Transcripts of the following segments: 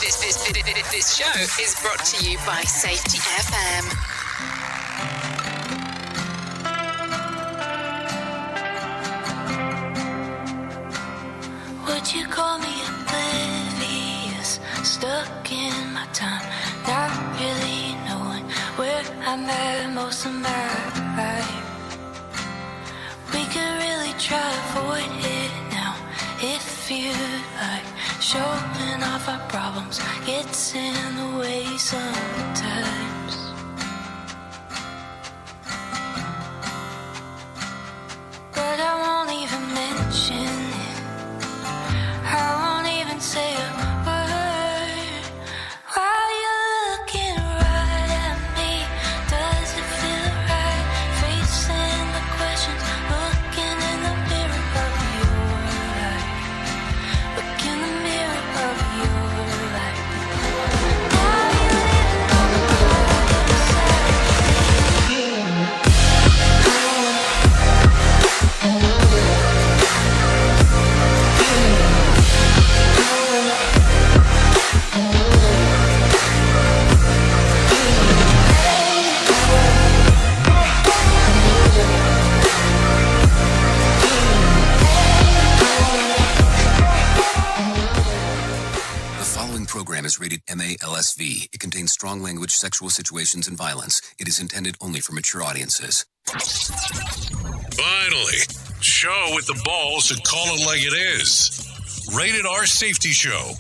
This show is brought to you by Safety FM. Would you call me oblivious? Stuck in my time, not really knowing where I'm at most of my life. We could really try to avoid it now if you like. Showing off our problems gets in the way sometimes. But I won't even mention it. I won't even say a word. While you're looking right at me, does it feel right? Facing the questions, looking in the mirror of your life. Look in the mirror of your life. Now you even know the part inside The following program is rated MA-LSV. It contains strong language, sexual situations, and violence. It is intended only for mature audiences. Finally, show with the balls to call it like it is. Rated R Safety Show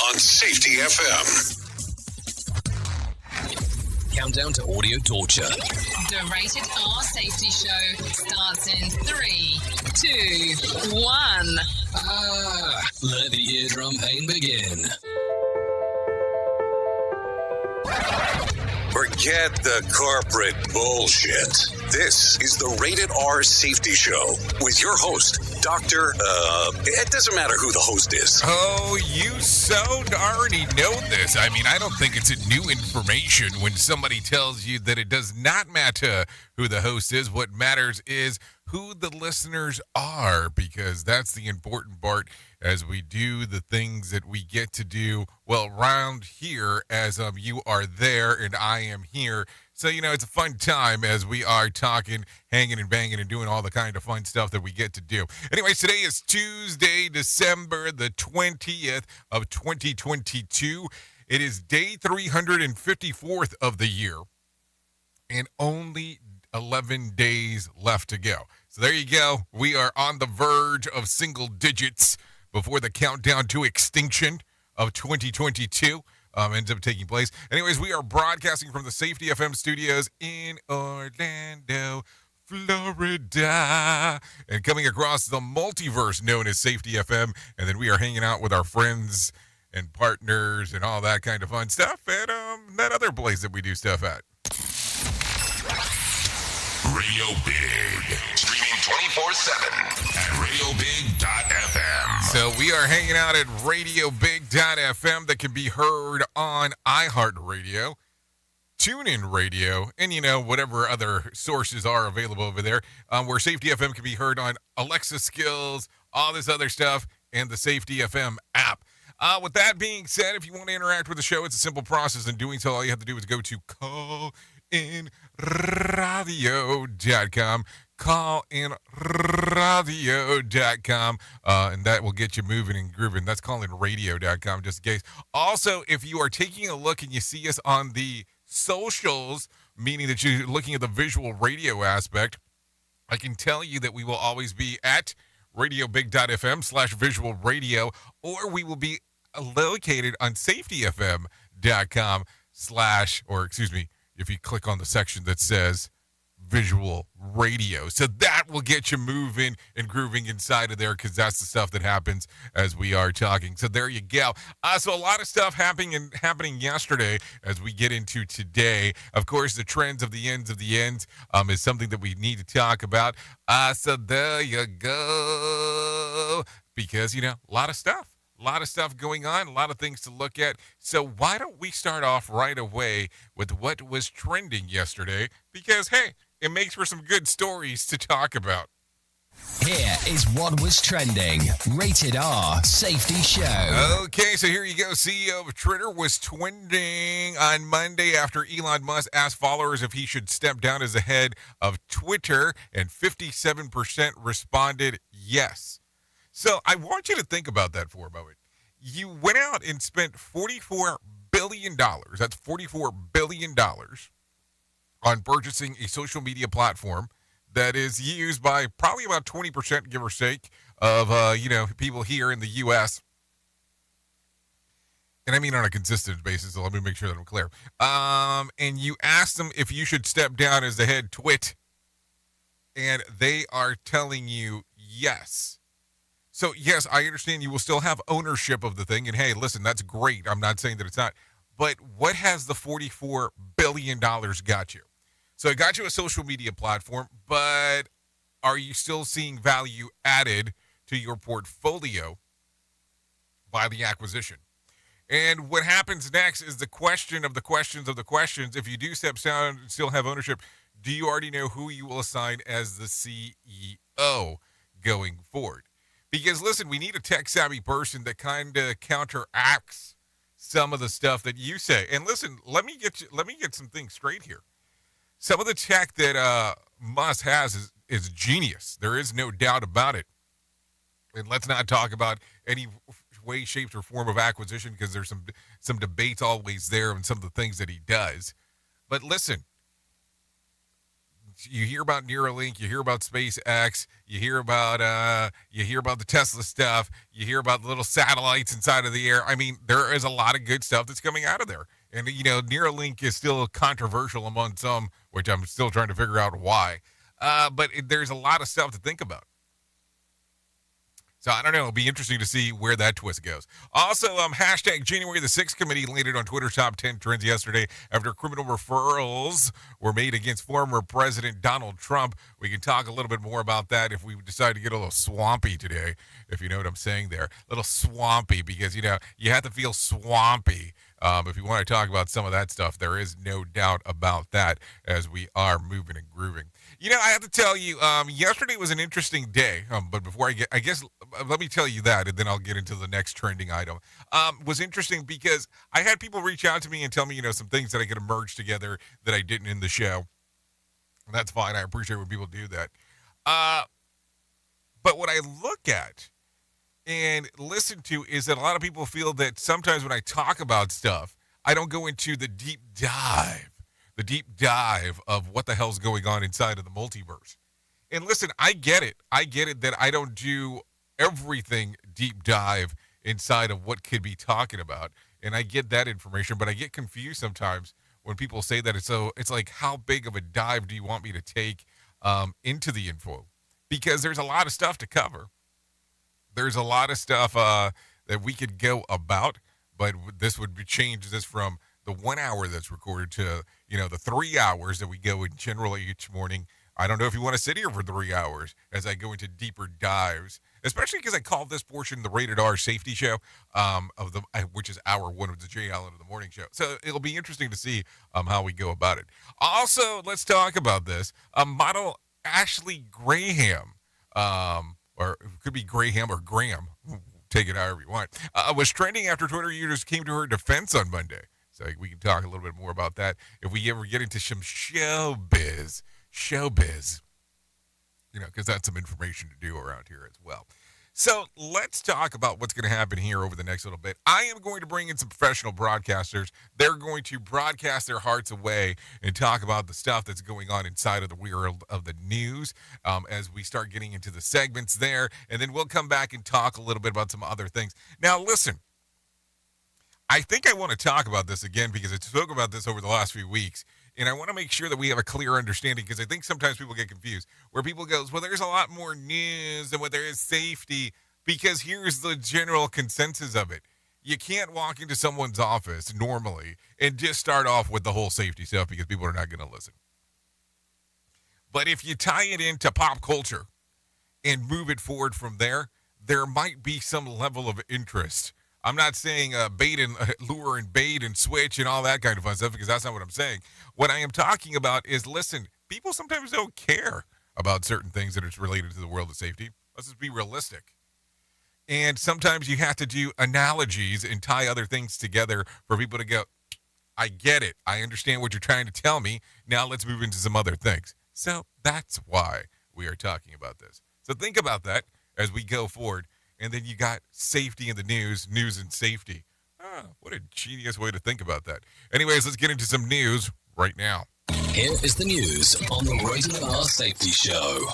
on Safety FM. Countdown to audio torture. The Rated R Safety Show starts in 3, 2, 1. Let the eardrum pain begin. Forget the corporate bullshit. This is the Rated R Safety Show with your host, Dr. It doesn't matter who the host is. Oh, you so already know this. I mean, I don't think it's new information when somebody tells you that it does not matter who the host is. What matters is who the listeners are, because that's the important part as we do the things that we get to do, well, around here, as you are there and I am here. So, it's a fun time as we are talking, hanging and banging and doing all the kind of fun stuff that we get to do. Anyways, today is Tuesday, December the 20th of 2022. It is day 354th of the year and only 11 days left to go. So there you go. We are on the verge of single digits before the countdown to extinction of 2022 ends up taking place. Anyways, we are broadcasting from the Safety FM studios in Orlando, Florida, and coming across the multiverse known as Safety FM. And then we are hanging out with our friends and partners and all that kind of fun stuff at that other place that we do stuff at. Radio Big. Streaming 24/7 at radiobig.fm. So we are hanging out at radiobig.fm that can be heard on iHeartRadio, TuneIn Radio, and, whatever other sources are available over there, where Safety FM can be heard on Alexa Skills, all this other stuff, and the Safety FM app. With that being said, if you want to interact with the show, it's a simple process. In doing so, all you have to do is go to callinradio.com, callinradio.com, and that will get you moving and grooving. That's callinradio.com, just in case. Also, if you are taking a look and you see us on the socials, meaning that you're looking at the visual radio aspect, I can tell you that we will always be at radiobig.fm/visual radio, or we will be located on safetyfm.com if you click on the section that says visual radio. So that will get you moving and grooving inside of there, because that's the stuff that happens as we are talking. So there you go. So a lot of stuff happening yesterday as we get into today. Of course, the trends of the ends is something that we need to talk about. So there you go. Because, a lot of stuff. A lot of stuff going on, a lot of things to look at. So why don't we start off right away with what was trending yesterday? Because, hey, it makes for some good stories to talk about. Here is what was trending. Rated R Safety Show. Okay, so here you go. CEO of Twitter was trending on Monday after Elon Musk asked followers if he should step down as the head of Twitter, and 57% responded yes. So I want you to think about that for a moment. You went out and spent $44 billion. That's $44 billion on purchasing a social media platform that is used by probably about 20%, give or take, of people here in the U.S. And I mean on a consistent basis, so let me make sure that I'm clear. And you asked them if you should step down as the head twit, and they are telling you yes. So, yes, I understand you will still have ownership of the thing, and hey, listen, that's great. I'm not saying that it's not. But what has the $44 billion got you? So it got you a social media platform, but are you still seeing value added to your portfolio by the acquisition? And what happens next is the question of the questions of the questions. If you do step down and still have ownership, do you already know who you will assign as the CEO going forward? Because, listen, we need a tech-savvy person that kind of counteracts some of the stuff that you say. And, listen, let me get some things straight here. Some of the tech that Musk has is genius. There is no doubt about it. And let's not talk about any way, shape, or form of acquisition because there's some debates always there and some of the things that he does. But listen, you hear about Neuralink, you hear about SpaceX, you hear about the Tesla stuff, you hear about the little satellites inside of the air. I mean, there is a lot of good stuff that's coming out of there. And, Neuralink is still controversial among some, which I'm still trying to figure out why. But there's a lot of stuff to think about. So I don't know. It'll be interesting to see where that twist goes. Also, hashtag January the 6th committee landed on Twitter's top 10 trends yesterday after criminal referrals were made against former President Donald Trump. We can talk a little bit more about that if we decide to get a little swampy today, if you know what I'm saying there. A little swampy because, you have to feel swampy. If you want to talk about some of that stuff, there is no doubt about that as we are moving and grooving. I have to tell you, yesterday was an interesting day. But before let me tell you that, and then I'll get into the next trending item. Was interesting because I had people reach out to me and tell me, some things that I could have merged together that I didn't in the show. And that's fine. I appreciate when people do that. But what I look at and listen to is that a lot of people feel that sometimes when I talk about stuff, I don't go into the deep dive of what the hell's going on inside of the multiverse. And listen, I get it. I get it that I don't do everything deep dive inside of what could be talking about. And I get that information, but I get confused sometimes when people say that. It's like, how big of a dive do you want me to take into the info? Because there's a lot of stuff to cover. There's a lot of stuff that we could go about, but this would change this from the 1 hour that's recorded to, the 3 hours that we go in generally each morning. I don't know if you want to sit here for 3 hours as I go into deeper dives, especially because I call this portion the Rated R Safety Show, which is hour one of the Jay Allen of the Morning Show. So it'll be interesting to see how we go about it. Also, let's talk about this. Model Ashley Graham, or it could be Graham or Graham, take it however you want, was trending after Twitter users came to her defense on Monday. So we can talk a little bit more about that if we ever get into some showbiz, because that's some information to do around here as well. So let's talk about what's going to happen here over the next little bit. I am going to bring in some professional broadcasters. They're going to broadcast their hearts away and talk about the stuff that's going on inside of the world of the news as we start getting into the segments there. And then we'll come back and talk a little bit about some other things. Now, listen, I think I want to talk about this again because I spoke about this over the last few weeks. And I want to make sure that we have a clear understanding because I think sometimes people get confused where people go, well, there's a lot more news than what there is safety, because here's the general consensus of it. You can't walk into someone's office normally and just start off with the whole safety stuff because people are not going to listen. But if you tie it into pop culture and move it forward from there, there might be some level of interest. I'm not saying bait and lure and bait and switch and all that kind of fun stuff because that's not what I'm saying. What I am talking about is, listen, people sometimes don't care about certain things that are related to the world of safety. Let's just be realistic. And sometimes you have to do analogies and tie other things together for people to go, I get it. I understand what you're trying to tell me. Now let's move into some other things. So that's why we are talking about this. So think about that as we go forward. And then you got safety in the news and safety. What a genius way to think about that. Anyways, let's get into some news right now. Here is the news on the Rated R Safety Show.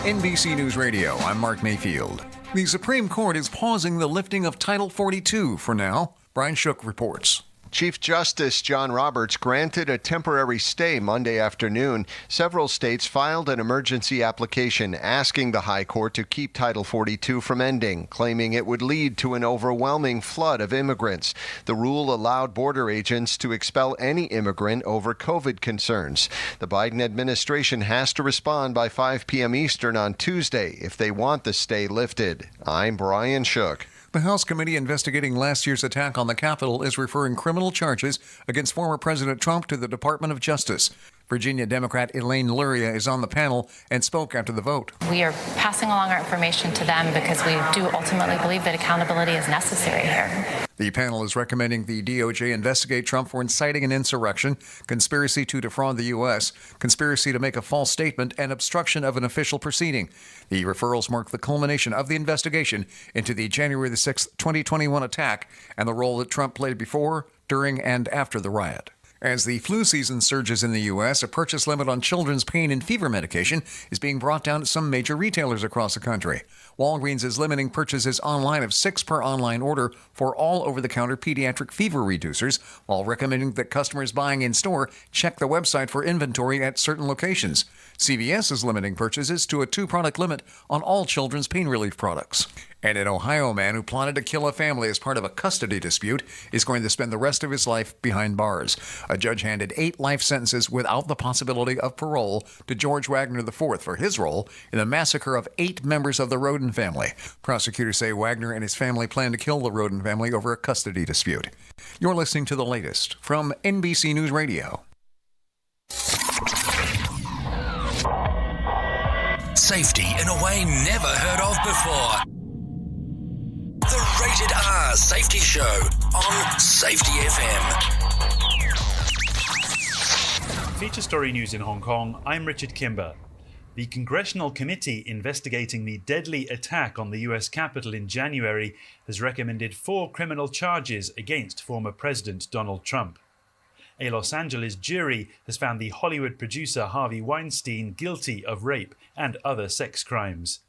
NBC News Radio, I'm Mark Mayfield. The Supreme Court is pausing the lifting of Title 42 for now. Brian Shook reports. Chief Justice John Roberts granted a temporary stay Monday afternoon. Several states filed an emergency application asking the High Court to keep Title 42 from ending, claiming it would lead to an overwhelming flood of immigrants. The rule allowed border agents to expel any immigrant over COVID concerns. The Biden administration has to respond by 5 p.m. Eastern on Tuesday if they want the stay lifted. I'm Brian Shook. The House committee investigating last year's attack on the Capitol is referring criminal charges against former President Trump to the Department of Justice. Virginia Democrat Elaine Luria is on the panel and spoke after the vote. We are passing along our information to them because we do ultimately believe that accountability is necessary here. The panel is recommending the DOJ investigate Trump for inciting an insurrection, conspiracy to defraud the U.S., conspiracy to make a false statement, and obstruction of an official proceeding. The referrals mark the culmination of the investigation into the January 6, 2021 attack and the role that Trump played before, during, and after the riot. As the flu season surges in the U.S., a purchase limit on children's pain and fever medication is being brought down at some major retailers across the country. Walgreens is limiting purchases online of 6 per online order for all over-the-counter pediatric fever reducers, while recommending that customers buying in-store check the website for inventory at certain locations. CVS is limiting purchases to a 2-product limit on all children's pain relief products. And an Ohio man who plotted to kill a family as part of a custody dispute is going to spend the rest of his life behind bars. A judge handed 8 life sentences without the possibility of parole to George Wagner IV for his role in the massacre of 8 members of the Roden family. Prosecutors say Wagner and his family plan to kill the Roden family over a custody dispute. You're listening to the latest from NBC News Radio. Safety in a way never heard of before. The Rated R Safety Show on Safety FM. Feature story news in Hong Kong. I'm Richard Kimber. The Congressional Committee investigating the deadly attack on the US Capitol in January has recommended 4 criminal charges against former President Donald Trump. A Los Angeles jury has found the Hollywood producer Harvey Weinstein guilty of rape and other sex crimes.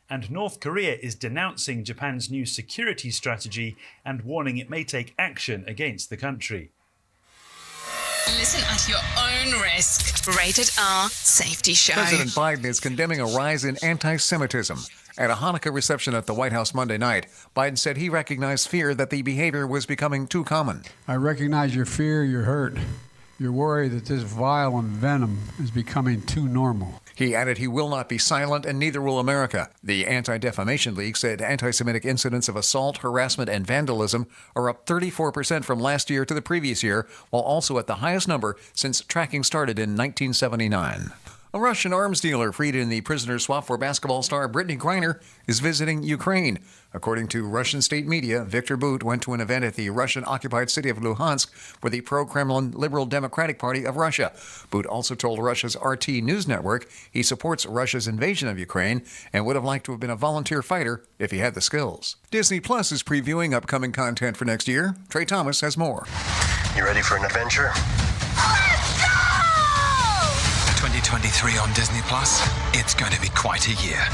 And North Korea is denouncing Japan's new security strategy and warning it may take action against the country. Listen at your own risk. Rated R Safety Show. President Biden is condemning a rise in anti-Semitism. At a Hanukkah reception at the White House Monday night, Biden said he recognized fear that the behavior was becoming too common. I recognize your fear, your hurt, your worry that this violent venom is becoming too normal. He added he will not be silent, and neither will America. The Anti-Defamation League said anti-Semitic incidents of assault, harassment, and vandalism are up 34% from last year to the previous year, while also at the highest number since tracking started in 1979. A Russian arms dealer freed in the prisoner swap for basketball star Brittany Griner is visiting Ukraine. According to Russian state media, Viktor Bout went to an event at the Russian-occupied city of Luhansk for the pro-Kremlin Liberal Democratic Party of Russia. Bout also told Russia's RT News Network he supports Russia's invasion of Ukraine and would have liked to have been a volunteer fighter if he had the skills. Disney Plus is previewing upcoming content for next year. Trey Thomas has more. You ready for an adventure? 2023 on Disney Plus, it's going to be quite a year.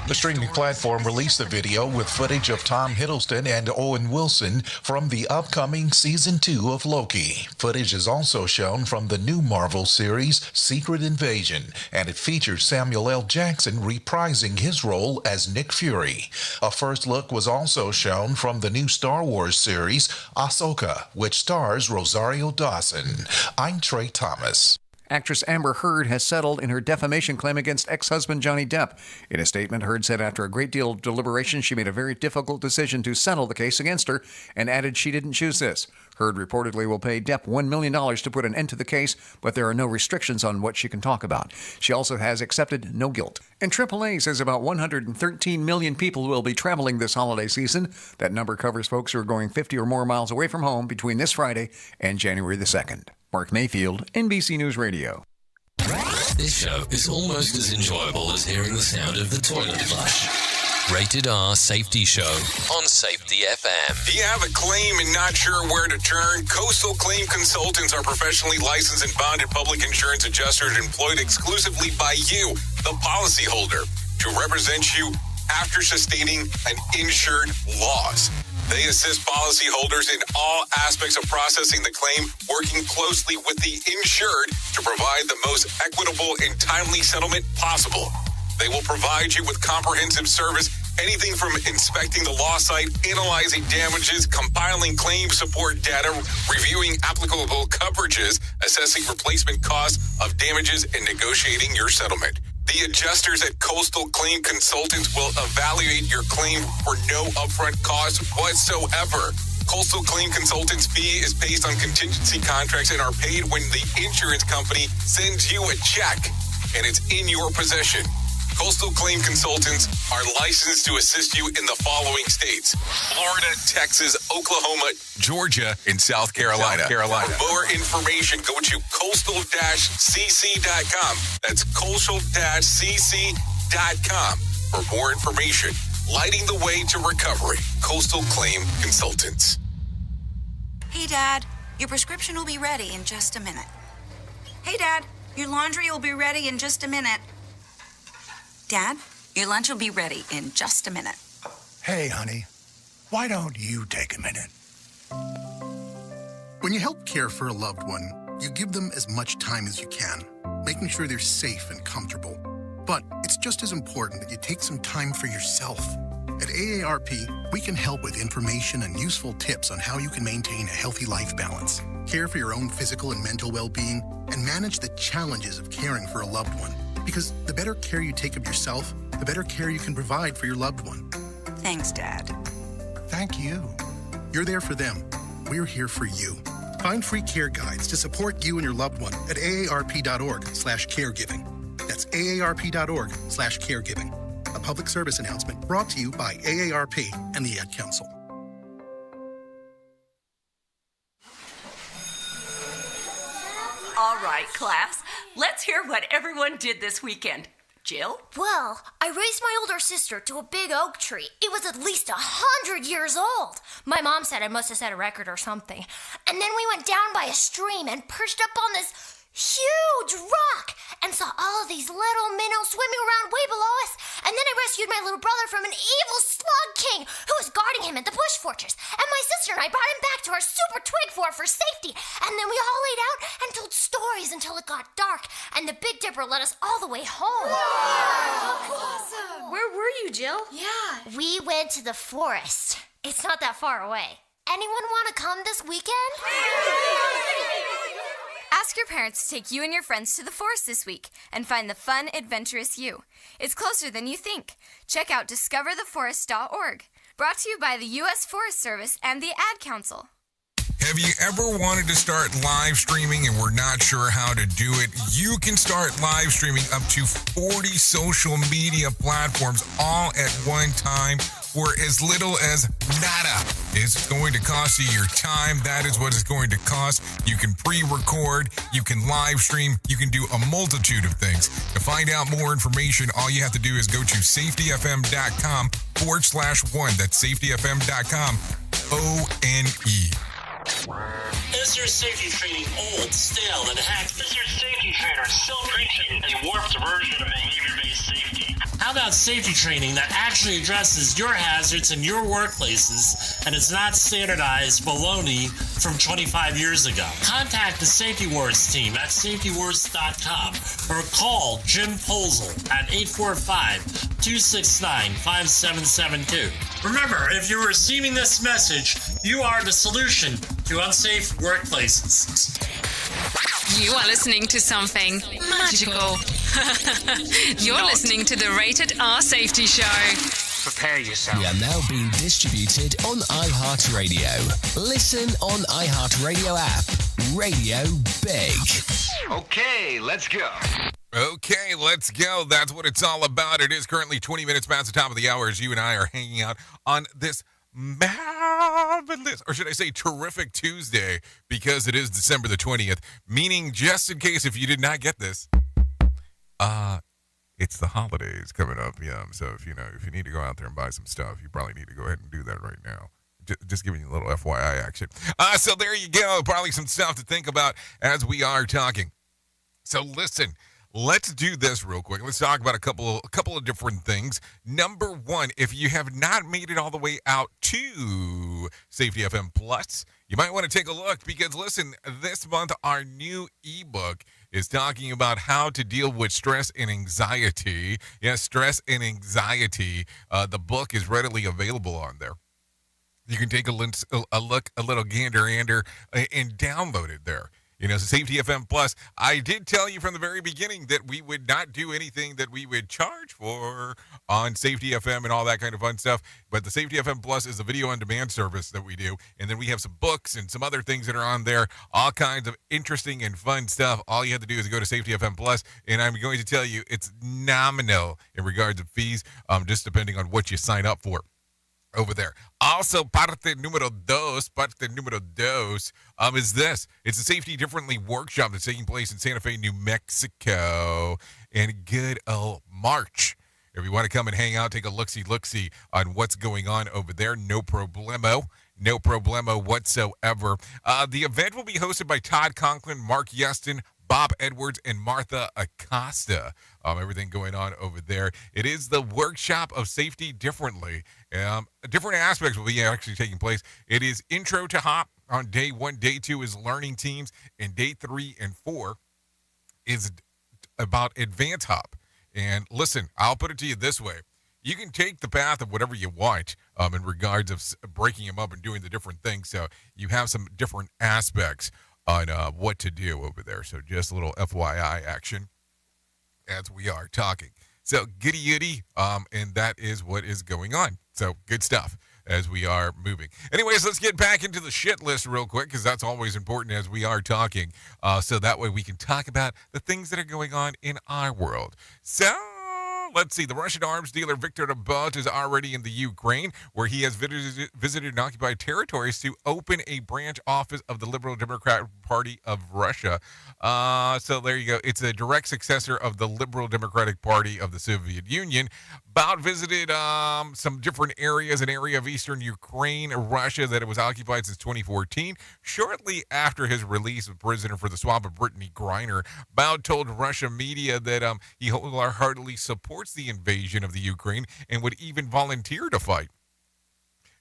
The streaming platform released a video with footage of Tom Hiddleston and Owen Wilson from the upcoming Season 2 of Loki. Footage is also shown from the new Marvel series, Secret Invasion, and it features Samuel L. Jackson reprising his role as Nick Fury. A first look was also shown from the new Star Wars series, Ahsoka, which stars Rosario Dawson. I'm Trey Thomas. Actress Amber Heard has settled in her defamation claim against ex-husband Johnny Depp. In a statement, Heard said after a great deal of deliberation, she made a very difficult decision to settle the case against her and added she didn't choose this. Heard reportedly will pay Depp $1 million to put an end to the case, but there are no restrictions on what she can talk about. She also has accepted no guilt. And AAA says about 113 million people will be traveling this holiday season. That number covers folks who are going 50 or more miles away from home between this Friday and January the 2nd. Mark Mayfield, NBC News Radio. This show is almost as enjoyable as hearing the sound of the toilet flush. Rated R Safety Show on Safety FM. Do you have a claim and not sure where to turn? Coastal Claim Consultants are professionally licensed and bonded public insurance adjusters employed exclusively by you, the policyholder, to represent you after sustaining an insured loss. They assist policyholders in all aspects of processing the claim, working closely with the insured to provide the most equitable and timely settlement possible. They will provide you with comprehensive service, anything from inspecting the loss site, analyzing damages, compiling claim support data, reviewing applicable coverages, assessing replacement costs of damages, and negotiating your settlement. The adjusters at Coastal Claim Consultants will evaluate your claim for no upfront cost whatsoever. Coastal Claim Consultants' fee is based on contingency contracts and are paid when the insurance company sends you a check and it's in your possession. Coastal Claim Consultants are licensed to assist you in the following states: Florida, Texas, Oklahoma, Georgia, and South Carolina. For more information, go to coastal-cc.com. That's coastal-cc.com. For more information, lighting the way to recovery. Coastal Claim Consultants. Hey, Dad, your prescription will be ready in just a minute. Hey, Dad, your laundry will be ready in just a minute. Dad, your lunch will be ready in just a minute. Hey, honey, why don't you take a minute? When you help care for a loved one, you give them as much time as you can, making sure they're safe and comfortable. But it's just as important that you take some time for yourself. At AARP, we can help with information and useful tips on how you can maintain a healthy life balance, care for your own physical and mental well-being, and manage the challenges of caring for a loved one. Because the better care you take of yourself, the better care you can provide for your loved one. Thanks, Dad. Thank you. You're there for them. We're here for you. Find free care guides to support you and your loved one at aarp.org/caregiving. That's aarp.org/caregiving. A public service announcement brought to you by AARP and the Ad Council. All right, class, let's hear what everyone did this weekend. Jill? Well, I raised my older sister to a big oak tree. It was at least 100 years old. My mom said I must have set a record or something. And then we went down by a stream and perched up on this huge rock and saw all of these little minnows swimming around way below us. And then I rescued my little brother from an evil slug king who was guarding him at the bush fortress. And my sister and I brought him back to our super twig fort for safety. And then we all laid out and told stories until it got dark. And the Big Dipper led us all the way home. Wow. Awesome. Where were you, Jill? Yeah. We went to the forest. It's not that far away. Anyone want to come this weekend? Ask your parents to take you and your friends to the forest this week and find the fun, adventurous you. It's closer than you think. Check out discovertheforest.org. Brought to you by the U.S. Forest Service and the Ad Council. Have you ever wanted to start live streaming and were not sure how to do it? You can start live streaming up to 40 social media platforms all at one time for as little as nada. It's going to cost you your time. That is what it's going to cost. You can pre-record, you can live stream, you can do a multitude of things. To find out more information, all you have to do is go to safetyfm.com/one. That's safetyfm.com, ONE. Is your safety training old, stale, and hacked? Is your safety trainer still preaching a warped version of behavior-based safety? How about safety training that actually addresses your hazards in your workplaces and is not standardized baloney from 25 years ago? Contact the Safety Wars team at safetywars.com or call Jim Posel at 845-269-5772. Remember, if you're receiving this message, you are the solution to unsafe workplaces. You are listening to something magical. You're listening to the Rated R Safety Show. Prepare yourself. We are now being distributed on iHeartRadio. Listen on iHeartRadio app. Radio Big. Okay, let's go. Okay, let's go. That's what it's all about. It is currently 20 minutes past the top of the hour as you and I are hanging out on this marvelous, or should I say terrific Tuesday, because it is December the 20th, meaning just in case if you did not get this, it's the holidays coming up. Yeah, so if you need to go out there and buy some stuff, you probably need to go ahead and do that right now. Just giving you a little FYI action. So there you go. Probably some stuff to think about as we are talking. So listen, let's do this real quick. Let's talk about a couple of different things. Number one, if you have not made it all the way out to Safety FM Plus, you might want to take a look because, listen, this month our new ebook is talking about how to deal with stress and anxiety. Yes, stress and anxiety. The book is readily available on there. You can take a look, a little gander, and download it there. So Safety FM Plus, I did tell you from the very beginning that we would not do anything that we would charge for on Safety FM and all that kind of fun stuff. But the Safety FM Plus is a video on demand service that we do. And then we have some books and some other things that are on there, all kinds of interesting and fun stuff. All you have to do is go to Safety FM Plus. And I'm going to tell you it's nominal in regards to fees, just depending on what you sign up for over there. Also, parte número dos is this. It's a Safety Differently workshop that's taking place in Santa Fe, New Mexico in good old March. If you want to come and hang out, take a look-see on what's going on over there, no problemo whatsoever. The event will be hosted by Todd Conklin, Mark Yeston, Bob Edwards, and Martha Acosta. Everything going on over there. It is the workshop of Safety Differently. Different aspects will be actually taking place. It is Intro to HOP on day 1. Day 2 is Learning Teams. And day 3 and 4 is about Advanced HOP. And listen, I'll put it to you this way. You can take the path of whatever you want in regards of breaking them up and doing the different things. So you have some different aspects on what to do over there. So just a little FYI action as we are talking. So giddy, and that is what is going on. So good stuff as we are moving. Anyways, let's get back into the shit list real quick because that's always important as we are talking. So that way we can talk about the things that are going on in our world. So let's see. The Russian arms dealer Viktor Naboth is already in the Ukraine, where he has visited and occupied territories to open a branch office of the Liberal Democratic Party of Russia. So there you go. It's a direct successor of the Liberal Democratic Party of the Soviet Union. Bout visited some different areas, an area of eastern Ukraine, Russia, that it was occupied since 2014. Shortly after his release as prisoner for the swamp of Brittany Griner, Bout told Russia media that he wholeheartedly supports the invasion of the Ukraine and would even volunteer to fight.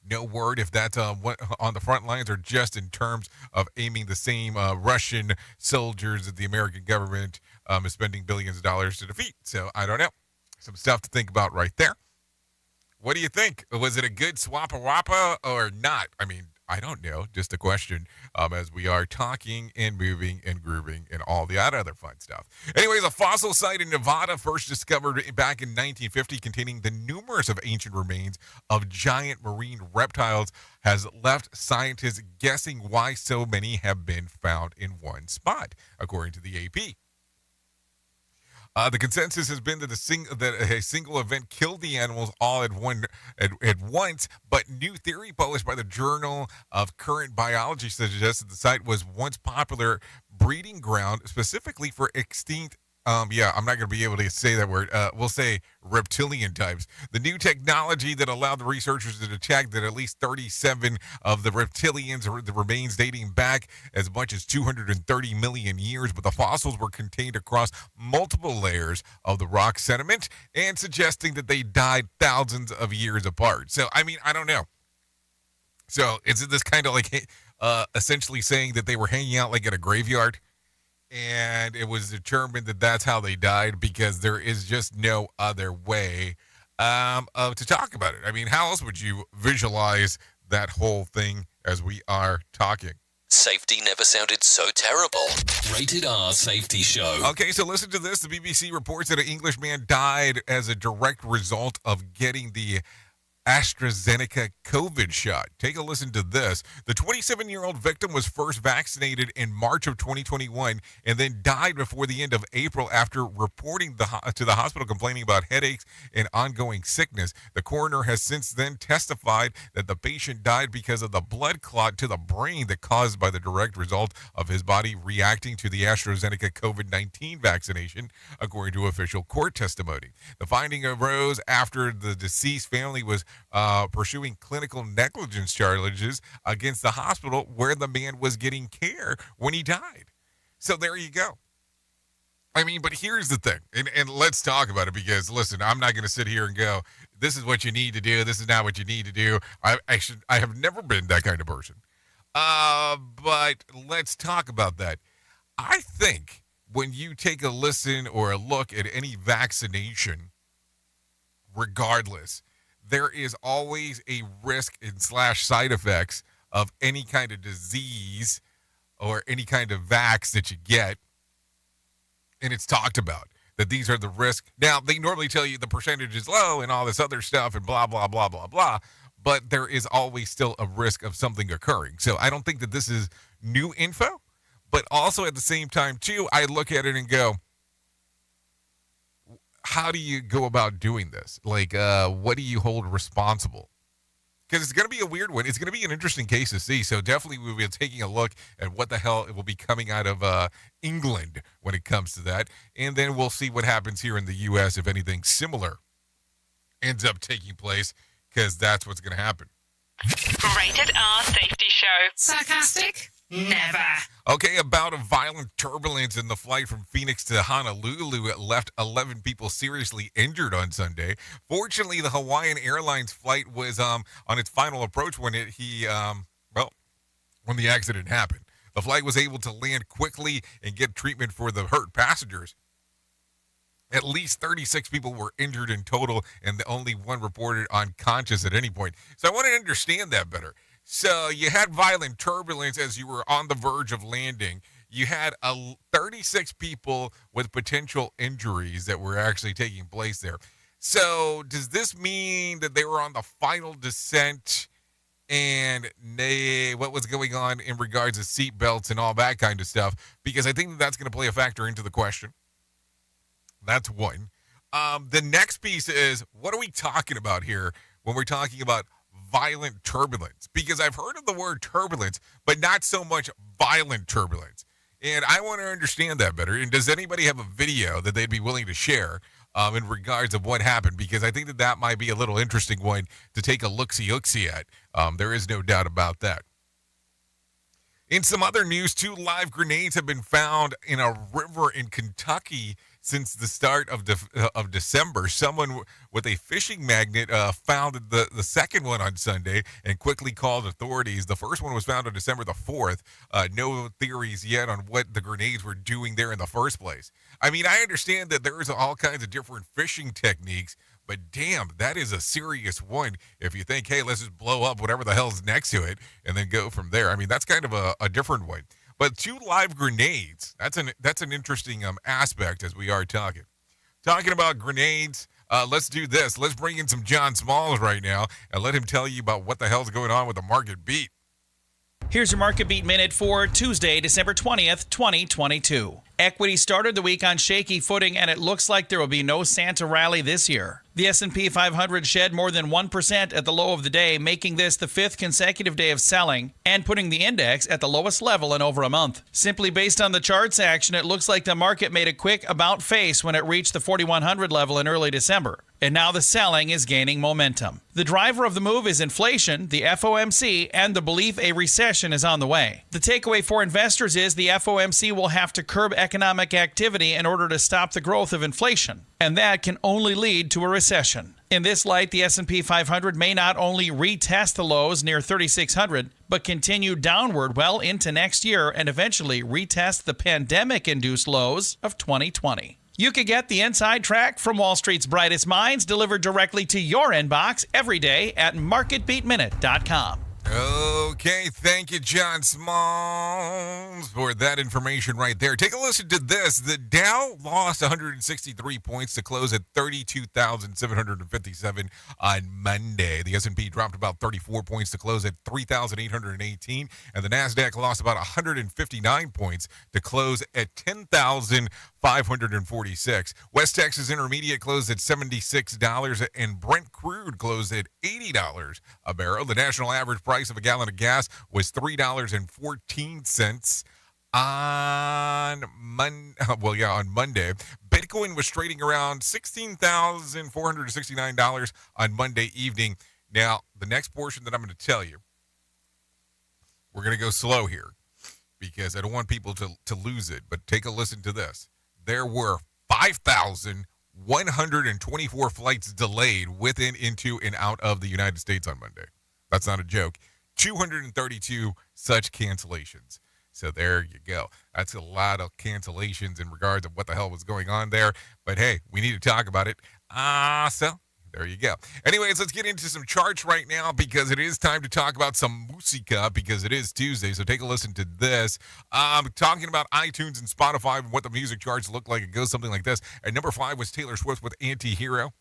No word if that's what, on the front lines or just in terms of aiming the same Russian soldiers that the American government is spending billions of dollars to defeat. So I don't know. Some stuff to think about right there. What do you think? Was it a good swappa-wappa or not? I mean, I don't know. Just a question as we are talking and moving and grooving and all the other fun stuff. Anyways, a fossil site in Nevada first discovered back in 1950 containing the numerous of ancient remains of giant marine reptiles has left scientists guessing why so many have been found in one spot, according to the AP. The consensus has been that a single event killed the animals all at once, but new theory published by the Journal of Current Biology suggests that the site was once popular breeding ground specifically for extinct I'm not going to be able to say that word. We'll say reptilian types. The new technology that allowed the researchers to detect that at least 37 of the reptilians or the remains dating back as much as 230 million years, but the fossils were contained across multiple layers of the rock sediment and suggesting that they died thousands of years apart. So, I mean, I don't know. So, is it this kind of like essentially saying that they were hanging out like at a graveyard? And it was determined that that's how they died because there is just no other way to talk about it. I mean, how else would you visualize that whole thing as we are talking? Safety never sounded so terrible. Rated R Safety Show. Okay, so listen to this. The BBC reports that an Englishman died as a direct result of getting the AstraZeneca COVID shot. Take a listen to this. The 27-year-old victim was first vaccinated in March of 2021 and then died before the end of April after reporting to the hospital complaining about headaches and ongoing sickness. The coroner has since then testified that the patient died because of the blood clot to the brain that caused by the direct result of his body reacting to the AstraZeneca COVID-19 vaccination, according to official court testimony. The finding arose after the deceased family was pursuing clinical negligence charges against the hospital where the man was getting care when he died. So there you go. I mean, but here's the thing, and let's talk about it because, listen, I'm not going to sit here and go, this is what you need to do, this is not what you need to do. I have never been that kind of person. But let's talk about that. I think when you take a listen or a look at any vaccination, regardless, there is always a risk and / side effects of any kind of disease or any kind of vax that you get. And it's talked about that these are the risks. Now, they normally tell you the percentage is low and all this other stuff and blah, blah, blah, blah, blah. But there is always still a risk of something occurring. So I don't think that this is new info. But also at the same time, too, I look at it and go, how do you go about doing this? Like, what do you hold responsible? Because it's going to be a weird one. It's going to be an interesting case to see. So definitely we'll be taking a look at what the hell it will be coming out of England when it comes to that. And then we'll see what happens here in the U.S. if anything similar ends up taking place, because that's what's going to happen. Rated R Safety Show. Sarcastic? Never. Okay, a bout of violent turbulence in the flight from Phoenix to Honolulu left 11 people seriously injured on Sunday. Fortunately, the Hawaiian Airlines flight was on its final approach when when the accident happened. The flight was able to land quickly and get treatment for the hurt passengers. At least 36 people were injured in total, and only one reported unconscious at any point. So I want to understand that better. So you had violent turbulence as you were on the verge of landing. You had 36 people with potential injuries that were actually taking place there. So does this mean that they were on the final descent and what was going on in regards to seat belts and all that kind of stuff? Because I think that's going to play a factor into the question. That's one. The next piece is, what are we talking about here when we're talking about violent turbulence? Because I've heard of the word turbulence, but not so much violent turbulence. And I want to understand that better. And does anybody have a video that they'd be willing to share in regards of what happened? Because I think that might be a little interesting one to take a look-see at. There is no doubt about that. In some other news, 2 live grenades have been found in a river in Kentucky since the start of December. Someone with a fishing magnet found the second one on Sunday and quickly called authorities. The first one was found on December the 4th. No theories yet on what the grenades were doing there in the first place. I mean, I understand that there's all kinds of different fishing techniques, but damn, that is a serious one. If you think, hey, let's just blow up whatever the hell's next to it and then go from there. I mean, that's kind of a different one. But 2 live grenades, that's an interesting aspect as we are talking. Talking about grenades, let's do this. Let's bring in some John Smalls right now and let him tell you about what the hell's going on with the market beat. Here's your Market Beat Minute for Tuesday, December 20th, 2022. Equity started the week on shaky footing, and it looks like there will be no Santa rally this year. The S&P 500 shed more than 1% at the low of the day, making this the 5th consecutive day of selling and putting the index at the lowest level in over a month. Simply based on the charts action, it looks like the market made a quick about face when it reached the 4,100 level in early December. And now the selling is gaining momentum. The driver of the move is inflation, the FOMC, and the belief a recession is on the way. The takeaway for investors is the FOMC will have to curb economic activity in order to stop the growth of inflation, and that can only lead to a recession. In this light, the S&P 500 may not only retest the lows near 3,600, but continue downward well into next year and eventually retest the pandemic-induced lows of 2020. You can get the inside track from Wall Street's brightest minds delivered directly to your inbox every day at marketbeatminute.com. Okay, thank you, John Smalls, for that information right there. Take a listen to this. The Dow lost 163 points to close at 32,757 on Monday. The S&P dropped about 34 points to close at 3,818, and the Nasdaq lost about 159 points to close at 10,546. West Texas Intermediate closed at $76, and Brent crude closed at $80 a barrel. The national average price of a gallon of gas was $3.14 on Monday. Bitcoin was trading around $16,469 on Monday evening. Now, the next portion that I'm going to tell you, we're going to go slow here because I don't want people to lose it, but take a listen to this. There were 5,124 flights delayed within, into, and out of the United States on Monday. That's not a joke. 232 such cancellations. So there you go. That's a lot of cancellations in regards to what the hell was going on there. But hey, we need to talk about it. So there you go. Anyways, let's get into some charts right now because it is time to talk about some musica because it is Tuesday. So take a listen to this. Talking about iTunes and Spotify and what the music charts look like. It goes something like this. At number 5 was Taylor Swift with Anti-Hero.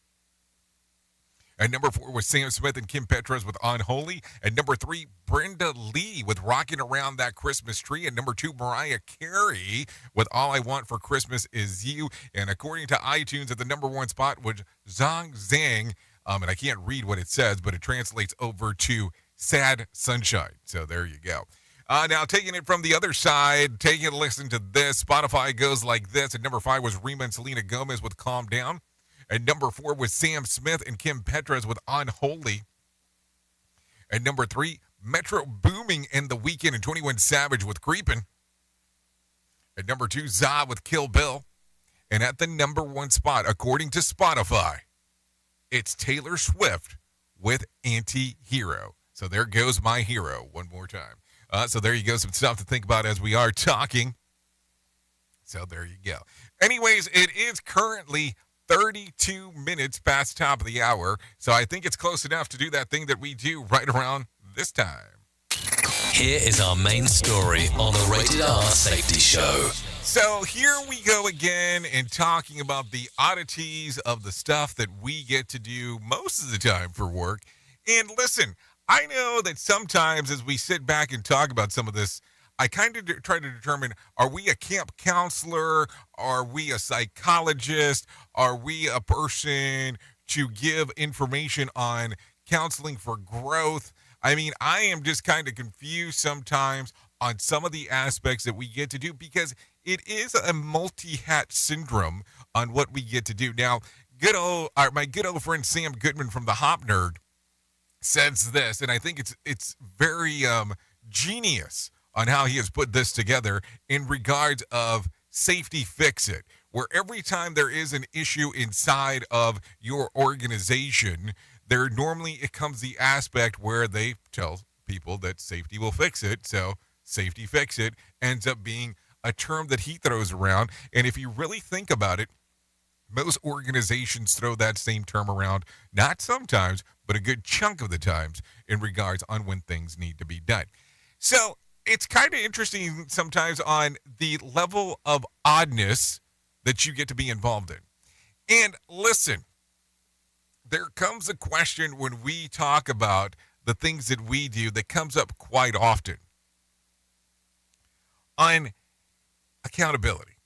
At number 4 was Sam Smith and Kim Petras with Unholy. At number 3, Brenda Lee with Rocking Around That Christmas Tree. At number 2, Mariah Carey with All I Want for Christmas Is You. And according to iTunes, at the number 1 spot was Zhang Zhang. And I can't read what it says, but it translates over to Sad Sunshine. So there you go. Now, taking it from the other side, taking a listen to this. Spotify goes like this. At number 5 was Rima and Selena Gomez with Calm Down. At number 4 was Sam Smith and Kim Petras with Unholy. At number 3, Metro Booming and The Weeknd and 21 Savage with Creepin'. At number 2, Za with Kill Bill. And at the number 1 spot, according to Spotify, it's Taylor Swift with Anti-Hero. So there goes my hero one more time. So there you go, some stuff to think about as we are talking. So there you go. Anyways, it is currently 32 minutes past top of the hour, so I think it's close enough to do that thing that we do right around this time. Here is our main story on the Rated R Safety Show. So here we go again and talking about the oddities of the stuff that we get to do most of the time for work. And listen, I know that sometimes as we sit back and talk about some of this, I kind of try to determine, are we a camp counselor? Are we a psychologist? Are we a person to give information on counseling for growth? I mean, I am just kind of confused sometimes on some of the aspects that we get to do because it is a multi-hat syndrome on what we get to do. Now, my good old friend Sam Goodman from the Hop Nerd says this, and I think it's very genius on how he has put this together in regards of Safety Fix It, where every time there is an issue inside of your organization, there normally it comes the aspect where they tell people that safety will fix it. So Safety Fix It ends up being a term that he throws around. And if you really think about it, most organizations throw that same term around, not sometimes, but a good chunk of the times in regards on when things need to be done. So it's kind of interesting sometimes on the level of oddness that you get to be involved in. And listen, there comes a question when we talk about the things that we do that comes up quite often on accountability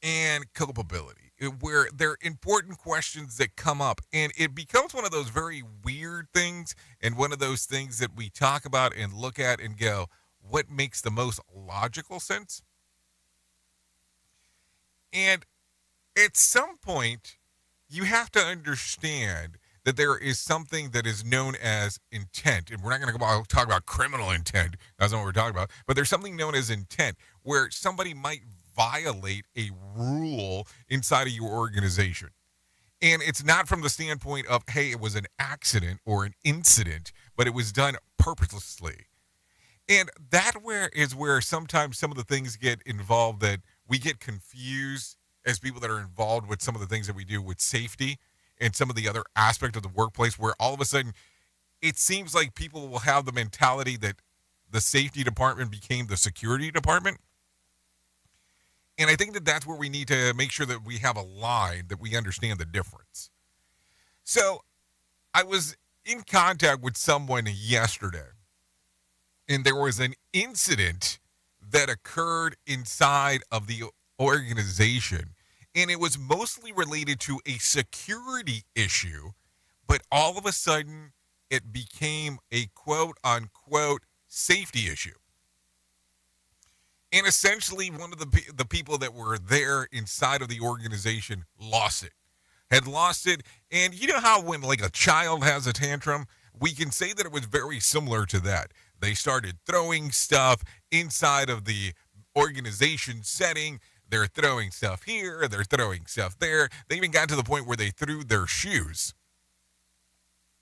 and culpability, where there are important questions that come up, and it becomes one of those very weird things and one of those things that we talk about and look at and go, what makes the most logical sense? And at some point, you have to understand that there is something that is known as intent. And we're not going to talk about criminal intent. That's not what we're talking about. But there's something known as intent where somebody might violate a rule inside of your organization. And it's not from the standpoint of, hey, it was an accident or an incident, but it was done purposely. And that is where sometimes some of the things get involved that we get confused as people that are involved with some of the things that we do with safety and some of the other aspect of the workplace, where all of a sudden it seems like people will have the mentality that the safety department became the security department. And I think that that's where we need to make sure that we have a line, that we understand the difference. So I was in contact with someone yesterday, and there was an incident that occurred inside of the organization, and it was mostly related to a security issue, but all of a sudden it became a quote-unquote safety issue. And essentially one of the people that were there inside of the organization had lost it. And you know how when like a child has a tantrum, we can say that it was very similar to that. They started throwing stuff inside of the organization setting. They're throwing stuff here. They're throwing stuff there. They even got to the point where they threw their shoes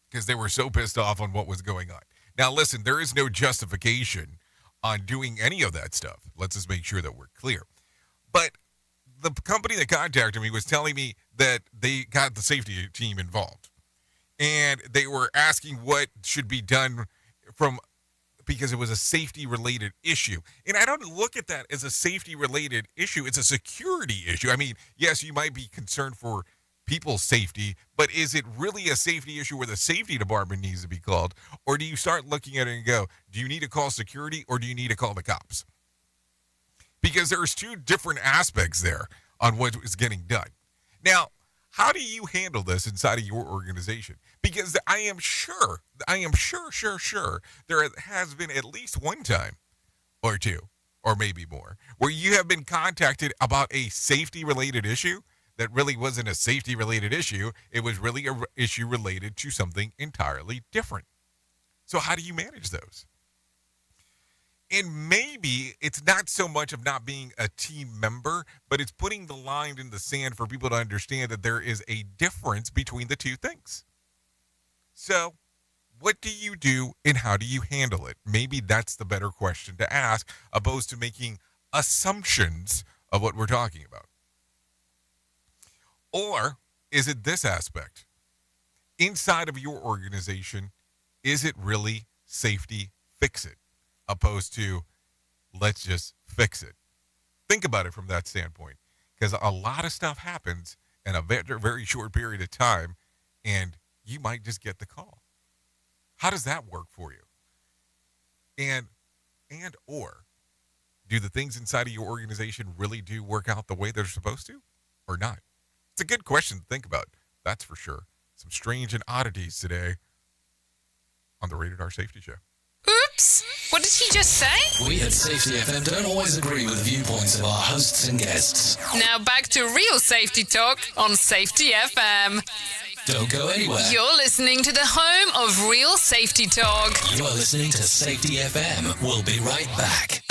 because they were so pissed off on what was going on. Now, listen, there is no justification on doing any of that stuff. Let's just make sure that we're clear. But the company that contacted me was telling me that they got the safety team involved. And they were asking what should be done because it was a safety-related issue. And I don't look at that as a safety-related issue. It's a security issue. I mean, yes, you might be concerned for people's safety, but is it really a safety issue where the safety department needs to be called? Or do you start looking at it and go, do you need to call security or do you need to call the cops? Because there's two different aspects there on what is getting done. Now, how do you handle this inside of your organization? Because I am sure there has been at least one time or two, or maybe more, where you have been contacted about a safety-related issue that really wasn't a safety-related issue. It was really an issue related to something entirely different. So how do you manage those? And maybe it's not so much of not being a team member, but it's putting the line in the sand for people to understand that there is a difference between the two things. So what do you do and how do you handle it? Maybe that's the better question to ask, opposed to making assumptions of what we're talking about. Or is it this aspect? Inside of your organization, is it really safety fix it, opposed to let's just fix it? Think about it from that standpoint, because a lot of stuff happens in a very, very short period of time, and you might just get the call. How does that work for you? And or do the things inside of your organization really do work out the way they're supposed to or not? It's a good question to think about, that's for sure. Some strange and oddities today on the Rated R Safety Show. Oops! What did he just say? We at Safety FM don't always agree with viewpoints of our hosts and guests. Now back to real safety talk on Safety FM. Don't go anywhere. You're listening to the home of real safety talk. You're listening to Safety FM. We'll be right back.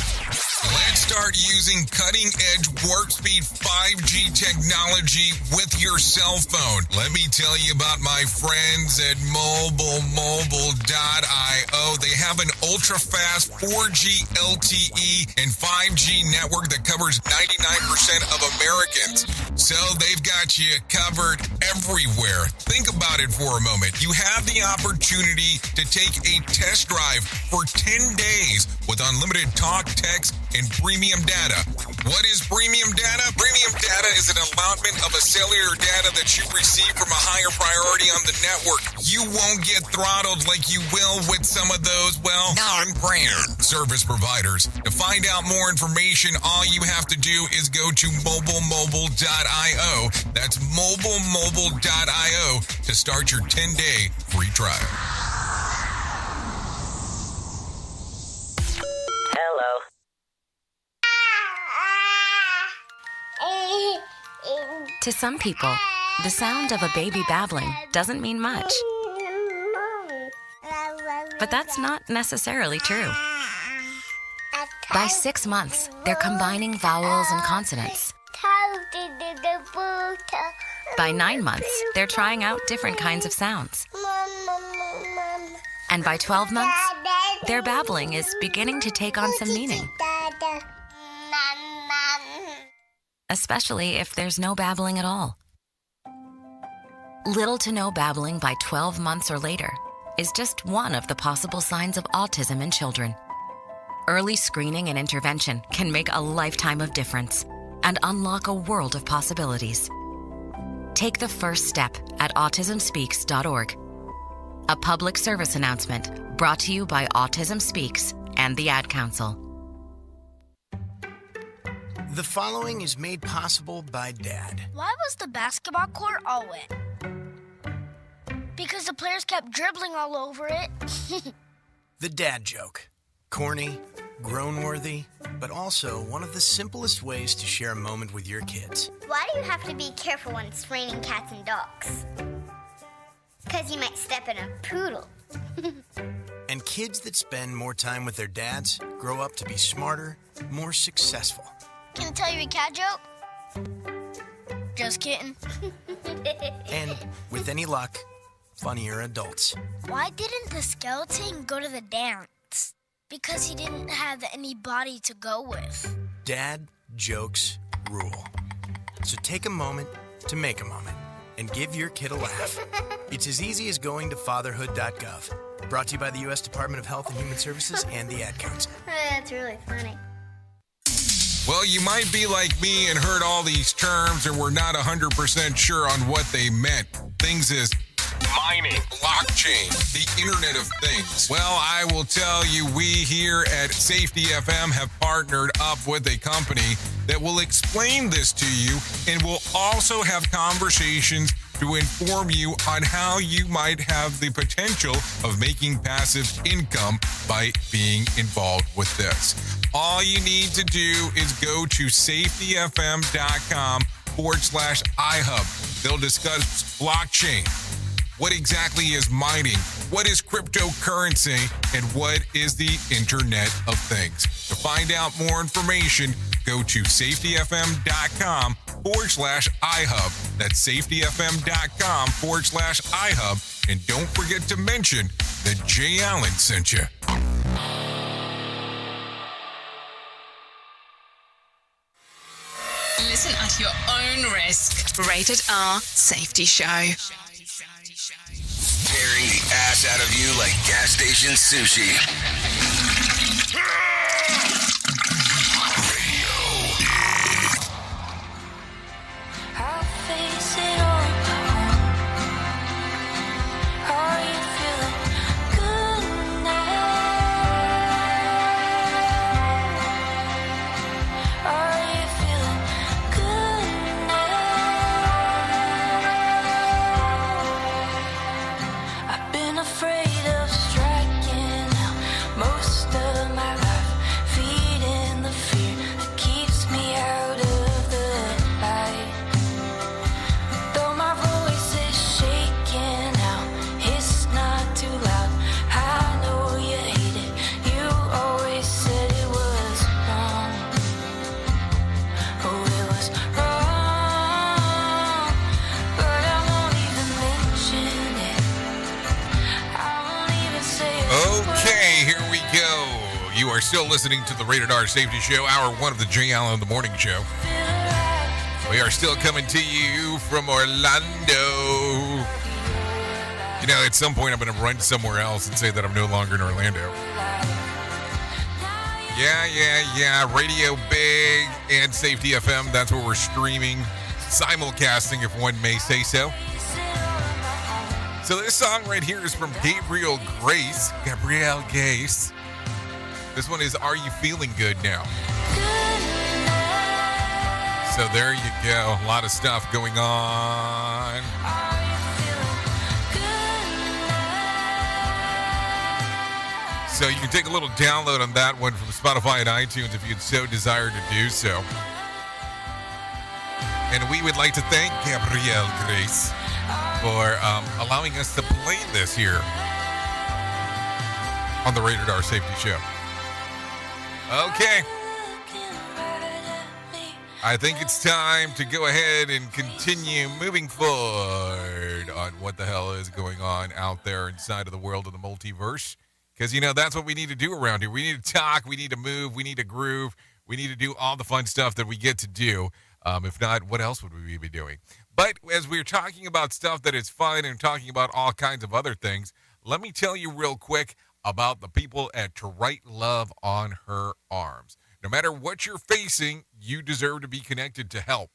Let's start using cutting-edge warp speed 5G technology with your cell phone. Let me tell you about my friends at mobilemobile.io. They have an ultra-fast 4G LTE and 5G network that covers 99% of Americans. So they've got you covered everywhere. Think about it for a moment. You have the opportunity to take a test drive for 10 days with unlimited talk, text, and premium data. What is premium data? Premium data is an allotment of a cellular data that you receive from a higher priority on the network. You won't get throttled like you will with some of those, well, non-brand service providers. To find out more information, all you have to do is go to mobilemobile.io. That's mobilemobile.io to start your 10-day free trial. Hello. To some people, the sound of a baby babbling doesn't mean much. But that's not necessarily true. By 6 months, they're combining vowels and consonants. By 9 months, they're trying out different kinds of sounds. And by 12 months, their babbling is beginning to take on some meaning. Especially if there's no babbling at all. Little to no babbling by 12 months or later is just one of the possible signs of autism in children. Early screening and intervention can make a lifetime of difference and unlock a world of possibilities. Take the first step at autismspeaks.org. A public service announcement brought to you by Autism Speaks and the Ad Council. The following is made possible by Dad. Why was the basketball court all wet? Because the players kept dribbling all over it. The dad joke. Corny, grown-worthy, but also one of the simplest ways to share a moment with your kids. Why do you have to be careful when it's raining cats and dogs? Because you might step in a poodle. And kids that spend more time with their dads grow up to be smarter, more successful. Can I tell you a cat joke? Just kidding. And, with any luck, funnier adults. Why didn't the skeleton go to the dance? Because he didn't have any body to go with. Dad jokes rule. So take a moment to make a moment and give your kid a laugh. It's as easy as going to fatherhood.gov. Brought to you by the U.S. Department of Health and Human Services and the Ad Council. That's really funny. Well, you might be like me and heard all these terms and were not 100% sure on what they meant. Things is mining, blockchain, the Internet of Things. Well, I will tell you, we here at Safety FM have partnered up with a company that will explain this to you and will also have conversations to inform you on how you might have the potential of making passive income by being involved with this. All you need to do is go to safetyfm.com/iHub. They'll discuss blockchain. What exactly is mining? What is cryptocurrency? And what is the Internet of Things? To find out more information, go to safetyfm.com/iHub. That's safetyfm.com/iHub. And don't forget to mention that Jay Allen sent you. Listen at your own risk. Rated R Safety Show. Tearing the ass out of you like gas station sushi. I'll face it all. Are you feeling good now? Are you feeling good now? I've been afraid of striking out most of my life, feeding the fear that keeps me out of the light. Though my voice is shaking out, it's not too loud. I know you hate it. You always said it was wrong. Oh, it was wrong. But I won't even mention it. I won't even say it. Okay, here we go. You are still listening to the Rated R Safety Show, hour one of the Jay Allen in the Morning Show. We are still coming to you from Orlando. You know, at some point I'm going to run somewhere else and say that I'm no longer in Orlando. Yeah. Radio Big and Safety FM. That's where we're streaming, simulcasting, if one may say so. So this song right here is from Gabriel Grace. This one is Are You Feeling Good Now? So there you go. A lot of stuff going on. So you can take a little download on that one from Spotify and iTunes if you'd so desire to do so. And we would like to thank Gabrielle Grace for allowing us to play this here on the Rated R Safety Show. Okay. I think it's time to go ahead and continue moving forward on what the hell is going on out there inside of the world of the multiverse. Because, you know, that's what we need to do around here. We need to talk, we need to move, we need to groove, we need to do all the fun stuff that we get to do. If not, what else would we be doing? But as we're talking about stuff that is fun and talking about all kinds of other things, let me tell you real quick, about the people at To Write Love on Her Arms. No matter what you're facing, you deserve to be connected to help.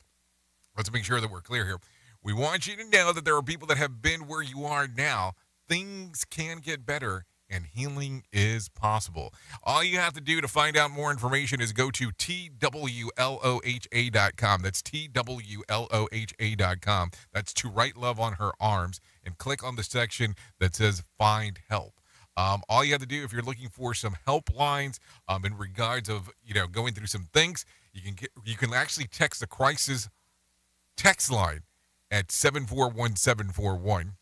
Let's make sure that we're clear here. We want you to know that there are people that have been where you are now. Things can get better, and healing is possible. All you have to do to find out more information is go to TWLOHA.com. That's TWLOHA.com. That's To Write Love on Her Arms, and click on the section that says Find Help. All you have to do if you're looking for some helplines in regards of going through some things, you can actually text the crisis text line at 741741,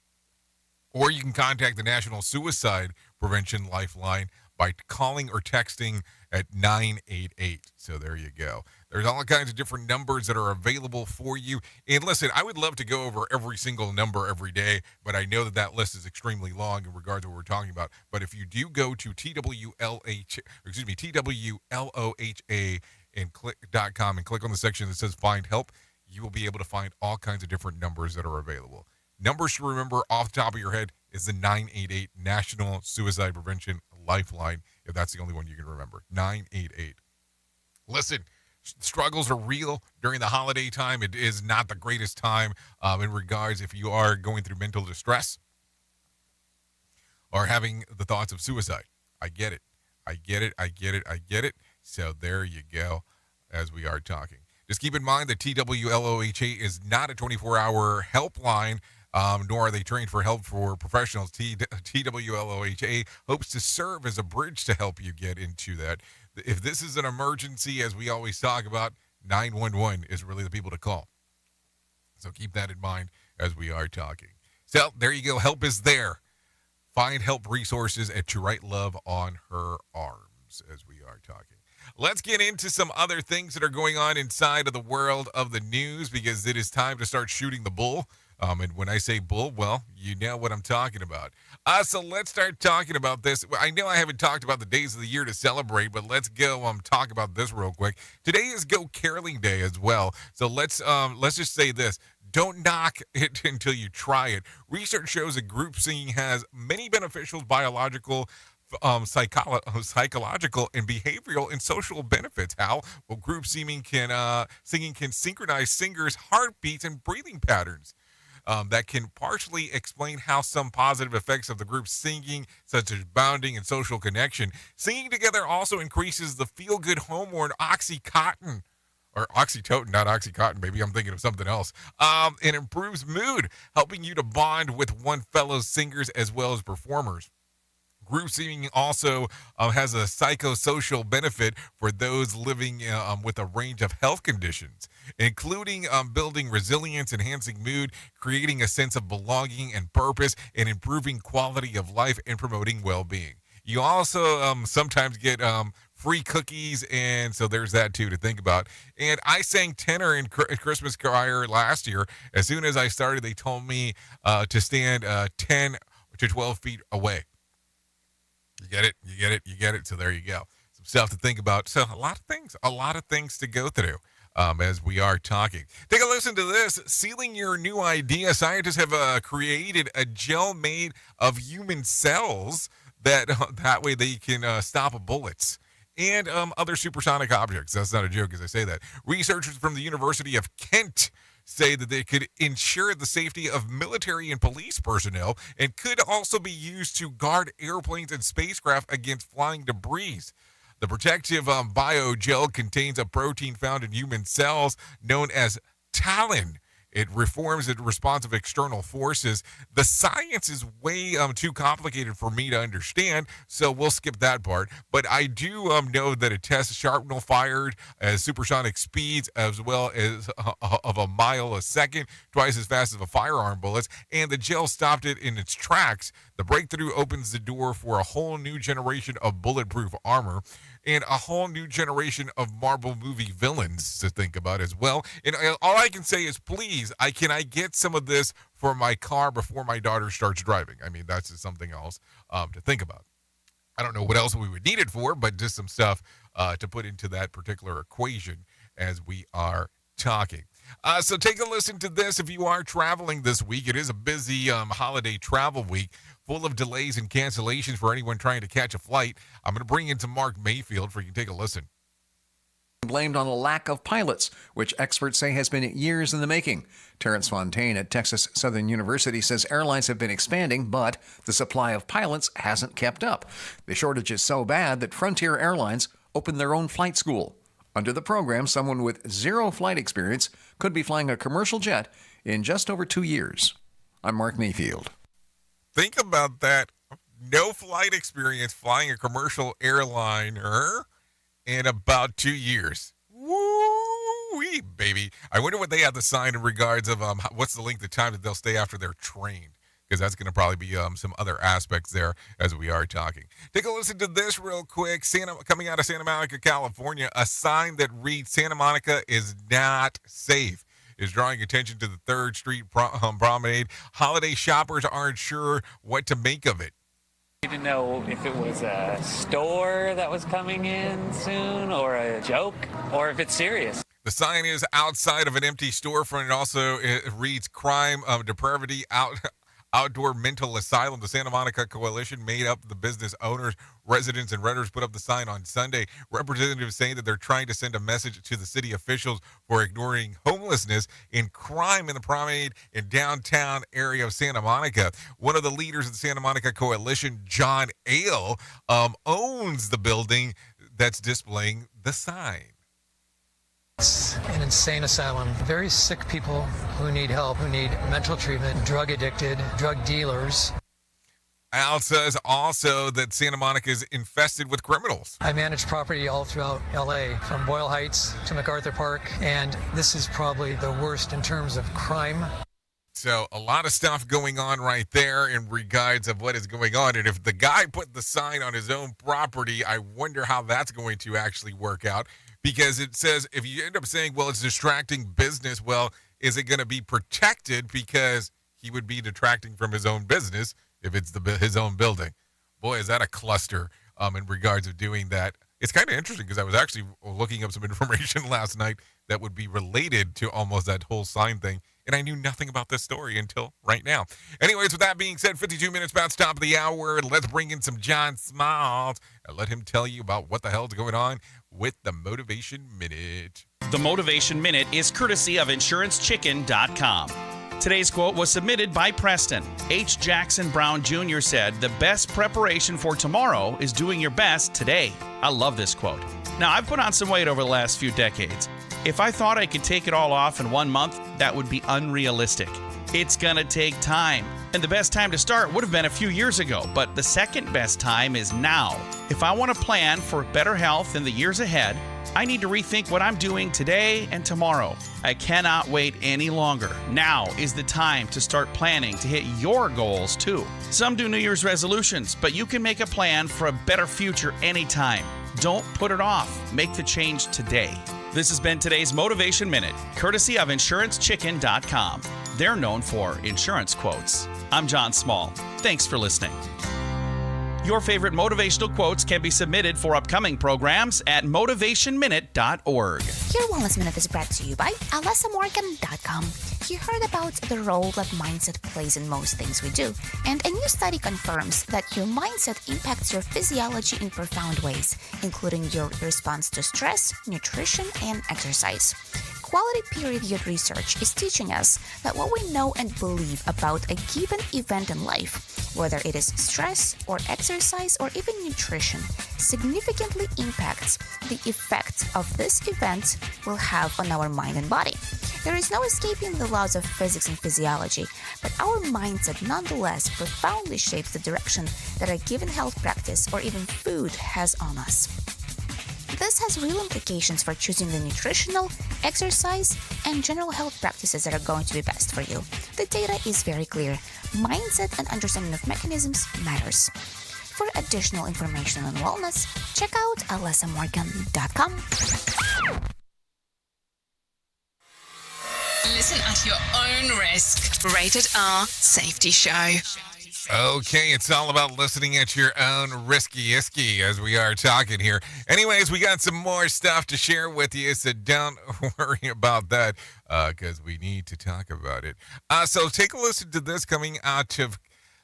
or you can contact the National Suicide Prevention Lifeline by calling or texting at 988. So there you go. There's all kinds of different numbers that are available for you. And listen, I would love to go over every single number every day, but I know that list is extremely long in regards to what we're talking about. But if you do go to TWLOHA and .com and click on the section that says Find Help, you will be able to find all kinds of different numbers that are available. Numbers to remember off the top of your head is the 988 National Suicide Prevention Lifeline, if that's the only one you can remember. 988. Listen, struggles are real during the holiday time. It is not the greatest time in regards if you are going through mental distress or having the thoughts of suicide. I get it. So there you go as we are talking. Just keep in mind that TWLOHA is not a 24-hour helpline, nor are they trained for help for professionals. TWLOHA hopes to serve as a bridge to help you get into that. If this is an emergency, as we always talk about, 911 is really the people to call. So keep that in mind as we are talking. So there you go. Help is there. Find help resources at To Write Love on Her Arms as we are talking. Let's get into some other things that are going on inside of the world of the news, because it is time to start shooting the bull. And when I say bull, well, you know what I'm talking about. So let's start talking about this. I know I haven't talked about the days of the year to celebrate, but let's go talk about this real quick. Today is Go Caroling Day as well. So let's just say this. Don't knock it until you try it. Research shows that group singing has many beneficial biological, psychological and behavioral and social benefits. How? Well, group singing can synchronize singers' heartbeats and breathing patterns. That can partially explain how some positive effects of the group singing, such as bonding and social connection. Singing together also increases the feel-good hormone oxytocin, or oxytocin, not oxycontin. Maybe I'm thinking of something else. It improves mood, helping you to bond with one fellow singers as well as performers. Group singing also has a psychosocial benefit for those living with a range of health conditions, including building resilience, enhancing mood, creating a sense of belonging and purpose, and improving quality of life and promoting well-being. You also sometimes get free cookies, and so there's that too to think about. And I sang tenor in Christmas choir last year. As soon as I started, they told me to stand 10 to 12 feet away. You get it. So there you go. Some stuff to think about. So a lot of things to go through as we are talking. Take a listen to this. Sealing your new idea. Scientists have created a gel made of human cells that way they can stop bullets and other supersonic objects. That's not a joke as I say that. Researchers from the University of Kent say that they could ensure the safety of military and police personnel and could also be used to guard airplanes and spacecraft against flying debris. The protective biogel contains a protein found in human cells known as talin. It reforms the response of external forces. The science is way too complicated for me to understand, so we'll skip that part. But I do know that it tests shrapnel fired at supersonic speeds as well as of a mile a second, twice as fast as a firearm bullets, and the gel stopped it in its tracks. The breakthrough opens the door for a whole new generation of bulletproof armor and a whole new generation of Marvel movie villains to think about as well. And all I can say is, please, can I get some of this for my car before my daughter starts driving? I mean, that's just something else to think about. I don't know what else we would need it for, but just some stuff to put into that particular equation as we are talking. So take a listen to this if you are traveling this week. It is a busy holiday travel week, full of delays and cancellations for anyone trying to catch a flight. I'm going to bring in to Mark Mayfield for you to take a listen. Blamed on a lack of pilots, which experts say has been years in the making. Terrence Fontaine at Texas Southern University says airlines have been expanding, but the supply of pilots hasn't kept up. The shortage is so bad that Frontier Airlines opened their own flight school. Under the program, someone with zero flight experience could be flying a commercial jet in just over 2 years. I'm Mark Mayfield. Think about that. No flight experience flying a commercial airliner in about 2 years. Woo-wee, baby. I wonder what they have to sign in regards of what's the length of time that they'll stay after they're trained, because that's going to probably be some other aspects there as we are talking. Take a listen to this real quick. Coming out of Santa Monica, California, a sign that reads Santa Monica is not safe is drawing attention to the 3rd Street Promenade. Holiday shoppers aren't sure what to make of it. To know if it was a store that was coming in soon or a joke or if it's serious. The sign is outside of an empty storefront. It reads crime, depravity, outdoor mental asylum. The Santa Monica Coalition, made up of the business owners, residents, and renters, put up the sign on Sunday. Representatives saying that they're trying to send a message to the city officials for ignoring homelessness and crime in the promenade and downtown area of Santa Monica. One of the leaders of the Santa Monica Coalition, John Ale, owns the building that's displaying the sign. It's an insane asylum. Very sick people who need help, who need mental treatment, drug addicted, drug dealers. Al says also that Santa Monica is infested with criminals. I manage property all throughout LA, from Boyle Heights to MacArthur Park, and this is probably the worst in terms of crime. So a lot of stuff going on right there in regards of what is going on. And if the guy put the sign on his own property, I wonder how that's going to actually work out. Because it says, if you end up saying, well, it's distracting business, well, is it going to be protected because he would be detracting from his own business if it's his own building? Boy, is that a cluster in regards of doing that. It's kind of interesting because I was actually looking up some information last night that would be related to almost that whole sign thing. And I knew nothing about this story until right now. Anyways, with that being said, 52 minutes past top of the hour. Let's bring in some John Smiles and let him tell you about what the hell's going on with the Motivation Minute. The Motivation Minute is courtesy of InsuranceChicken.com. Today's quote was submitted by Preston. H. Jackson Brown Jr. said, "The best preparation for tomorrow is doing your best today." I love this quote. Now, I've put on some weight over the last few decades. If I thought I could take it all off in 1 month, that would be unrealistic. It's gonna take time. And the best time to start would have been a few years ago, but the second best time is now. If I want to plan for better health in the years ahead, I need to rethink what I'm doing today and tomorrow. I cannot wait any longer. Now is the time to start planning to hit your goals too. Some do New Year's resolutions, but you can make a plan for a better future anytime. Don't put it off. Make the change today. This has been today's Motivation Minute, courtesy of InsuranceChicken.com. They're known for insurance quotes. I'm John Small. Thanks for listening. Your favorite motivational quotes can be submitted for upcoming programs at motivationminute.org. Your Wellness Minute is brought to you by AlessaMorgan.com. You heard about the role that mindset plays in most things we do, and a new study confirms that your mindset impacts your physiology in profound ways, including your response to stress, nutrition, and exercise. Quality peer-reviewed research is teaching us that what we know and believe about a given event in life, whether it is stress or exercise or even nutrition, significantly impacts the effect of this event will have on our mind and body. There is no escaping the laws of physics and physiology, but our mindset nonetheless profoundly shapes the direction that a given health practice or even food has on us. This has real implications for choosing the nutritional, exercise, and general health practices that are going to be best for you. The data is very clear. Mindset and understanding of mechanisms matters. For additional information on wellness, check out AlessaMorgan.com. Listen at your own risk. Rated R Safety Show. Okay, it's all about listening at your own risky-isky as we are talking here. Anyways, we got some more stuff to share with you, so don't worry about that because we need to talk about it. So take a listen to this coming out of,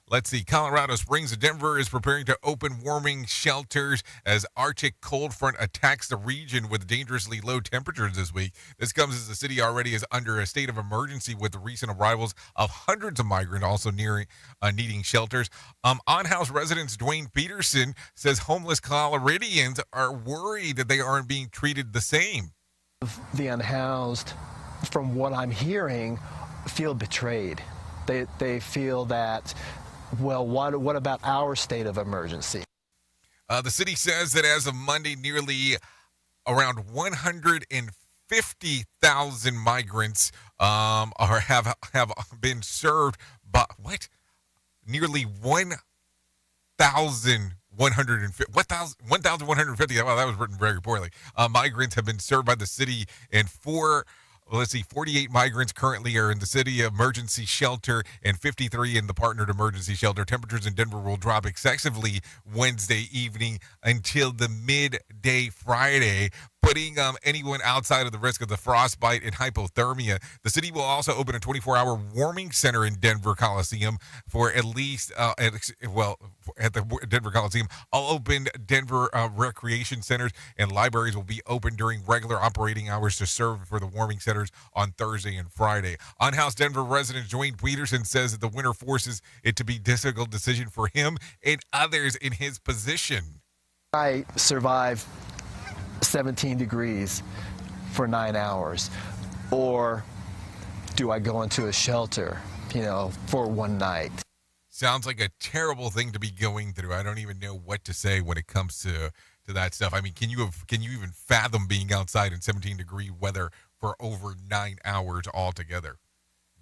let's see, Colorado Springs. Denver is preparing to open warming shelters as Arctic cold front attacks the region with dangerously low temperatures this week. This comes as the city already is under a state of emergency with the recent arrivals of hundreds of migrants also needing shelters. On-house resident Dwayne Peterson says homeless Coloradans are worried that they aren't being treated the same. The unhoused, from what I'm hearing, feel betrayed. They feel that, well, what about our state of emergency? The city says that as of Monday, nearly around 150,000 migrants have been served by nearly 1,150. Wow, that was written very poorly. Migrants have been served by the city, and 48 migrants currently are in the city emergency shelter and 53 in the partnered emergency shelter. Temperatures in Denver will drop excessively Wednesday evening until the midday Friday, putting anyone outside of the risk of the frostbite and hypothermia. The city will also open a 24-hour warming center in Denver Coliseum for at least, at the Denver Coliseum. All open Denver recreation centers and libraries will be open during regular operating hours to serve for the warming centers on Thursday and Friday. On-house Denver resident Dwayne Peterson says that the winter forces it to be a difficult decision for him and others in his position. I survive 17 degrees for 9 hours, or do I go into a shelter, for one night? Sounds like a terrible thing to be going through. I don't even know what to say when it comes to that stuff. I mean, can you even fathom being outside in 17-degree weather for over 9 hours altogether?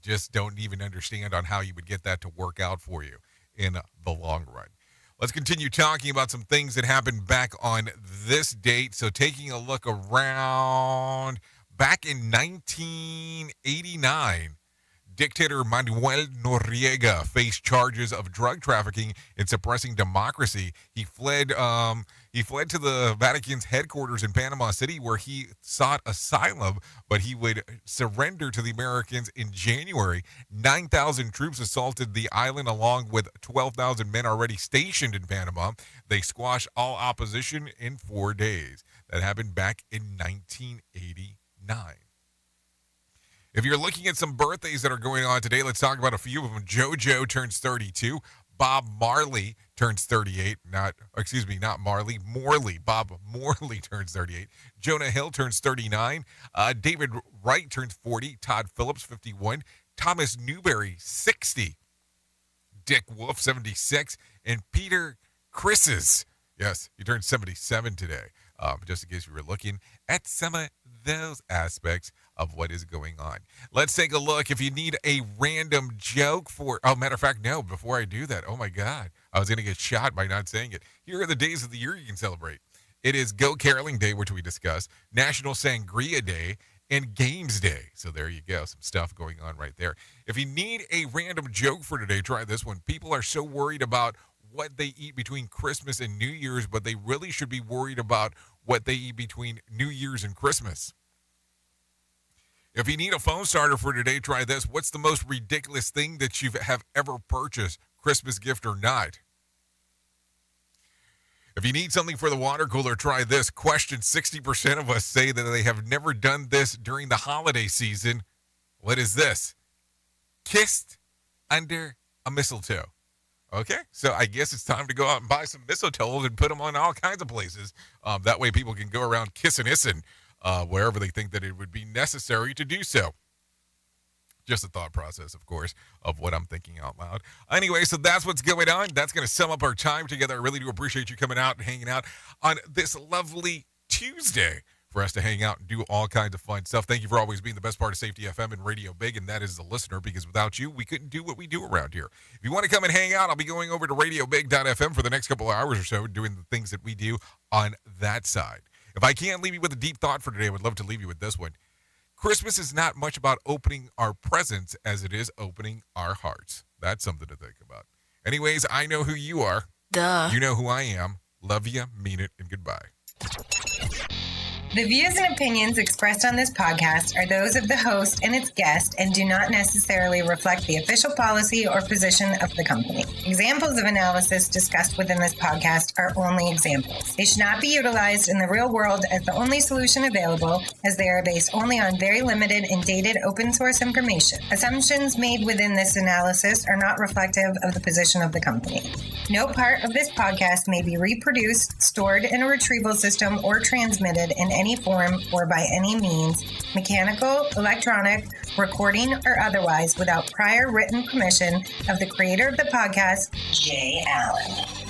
Just don't even understand on how you would get that to work out for you in the long run. Let's continue talking about some things that happened back on this date. So taking a look around, back in 1989, dictator Manuel Noriega faced charges of drug trafficking and suppressing democracy. He fled to the Vatican's headquarters in Panama City, where he sought asylum, but he would surrender to the Americans in January. 9,000 troops assaulted the island along with 12,000 men already stationed in Panama. They squashed all opposition in 4 days. That happened back in 1989. If you're looking at some birthdays that are going on today, let's talk about a few of them. JoJo turns 32. Bob Marley turns 38. Not Marley. Morley. Bob Morley turns 38. Jonah Hill turns 39. David Wright turns 40. Todd Phillips, 51. Thomas Newberry, 60. Dick Wolf, 76. And Peter Chris's, yes, he turned 77 today. Just in case you were looking at some of those aspects of what is going on. Let's take a look. If you need a random joke matter of fact, no, before I do that, oh my God, I was going to get shot by not saying it. Here are the days of the year you can celebrate. It is Go Caroling Day, which we discussed, National Sangria Day, and Games Day. So there you go. Some stuff going on right there. If you need a random joke for today, try this one. People are so worried about what they eat between Christmas and New Year's, but they really should be worried about what they eat between New Year's and Christmas. If you need a phone starter for today, try this. What's the most ridiculous thing that you have ever purchased, Christmas gift or not? If you need something for the water cooler, try this. Question: 60% of us say that they have never done this during the holiday season. What is this? Kissed under a mistletoe. Okay, so I guess it's time to go out and buy some mistletoes and put them on all kinds of places. That way people can go around kissing wherever they think that it would be necessary to do so. Just a thought process, of course, of what I'm thinking out loud. Anyway, so that's what's going on. That's going to sum up our time together. I really do appreciate you coming out and hanging out on this lovely Tuesday for us to hang out and do all kinds of fun stuff. Thank you for always being the best part of Safety FM and Radio Big, and that is the listener, because without you, we couldn't do what we do around here. If you want to come and hang out, I'll be going over to RadioBig.fm for the next couple of hours or so, doing the things that we do on that side. If I can't leave you with a deep thought for today, I would love to leave you with this one. Christmas is not much about opening our presents as it is opening our hearts. That's something to think about. Anyways, I know who you are. Duh. You know who I am. Love ya, mean it, and goodbye. The views and opinions expressed on this podcast are those of the host and its guest and do not necessarily reflect the official policy or position of the company. Examples of analysis discussed within this podcast are only examples. They should not be utilized in the real world as the only solution available, as they are based only on very limited and dated open source information. Assumptions made within this analysis are not reflective of the position of the company. No part of this podcast may be reproduced, stored in a retrieval system, or transmitted in any form or by any means, mechanical, electronic, recording, or otherwise, without prior written permission of the creator of the podcast, Jay Allen.